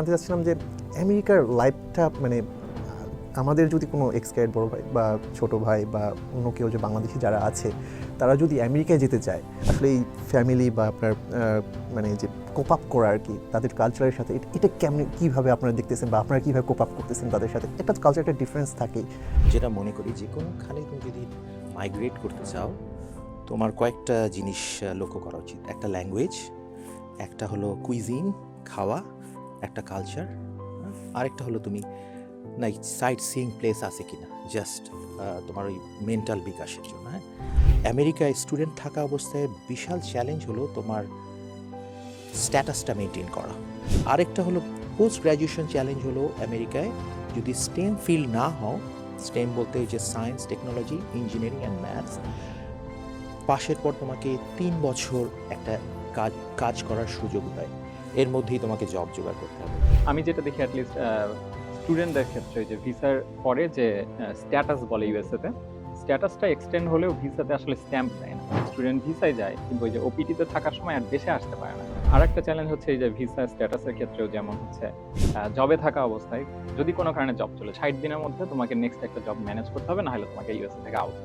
জানতে চাচ্ছিলাম যে আমেরিকার লাইফটা মানে আমাদের যদি কোনো এক্সকাইড বড় ভাই বা ছোট ভাই বা অন্য কেউ যে বাংলাদেশি যারা আছে তারা যদি আমেরিকায় যেতে চায় আসলে এই ফ্যামিলি বা আপনার মানে যে কোপ আপ করা আর কি তাদের কালচারের সাথে এটা কেমন কীভাবে আপনারা দেখতেছেন বা আপনারা কীভাবে কোপ আপ করতেছেন তাদের সাথে একটা কালচার একটা ডিফারেন্স থাকেই। যেটা মনে করি যে কোনোখানে তুমি যদি মাইগ্রেট করতে চাও তোমার কয়েকটা জিনিস লক্ষ্য করা উচিত। একটা ল্যাঙ্গুয়েজ, একটা হলো কুইজিন খাওয়া, একটা কালচার, আরেকটা হলো তুমি সাইট সিইং প্লেস আছে কিনা, জাস্ট তোমার ওই মেন্টাল বিকাশের জন্য। হ্যাঁ, আমেরিকায় স্টুডেন্ট থাকা অবস্থায় বিশাল চ্যালেঞ্জ হলো তোমার স্ট্যাটাসটা মেনটেন করা। আরেকটা হলো পোস্ট গ্র্যাজুয়েশন চ্যালেঞ্জ হলো আমেরিকায় যদি স্টেম ফিল্ড না হও, স্টেম বলতে যে science, technology, engineering and maths, পাশের পর তোমাকে 3 বছর একটা কাজ করার সুযোগ দেয়, এর মধ্যেই তোমাকে জব জোগাড় করতে হবে। আমি যেটা দেখি অ্যাটলিস্ট স্টুডেন্টদের ক্ষেত্রে যে ভিসার পরে যে স্ট্যাটাস বলে ইউএসএতে, স্ট্যাটাসটা এক্সটেন্ড হলেও ভিসাতে আসলে স্ট্যাম্প দেয় না। স্টুডেন্ট ভিসায় যায় কিন্তু ওই যে ওপিটিতে থাকার সময় আর দেশে আসতে পারে না। আর একটা চ্যালেঞ্জ হচ্ছে এই যে ভিসা স্ট্যাটাসের ক্ষেত্রেও যেমন হচ্ছে জবে থাকা অবস্থায় যদি কোনো কারণে জব চলে 60 দিনের মধ্যে তোমাকে নেক্সট একটা জব ম্যানেজ করতে হবে, না হলে তোমাকে ইউএসএ থেকে আউট।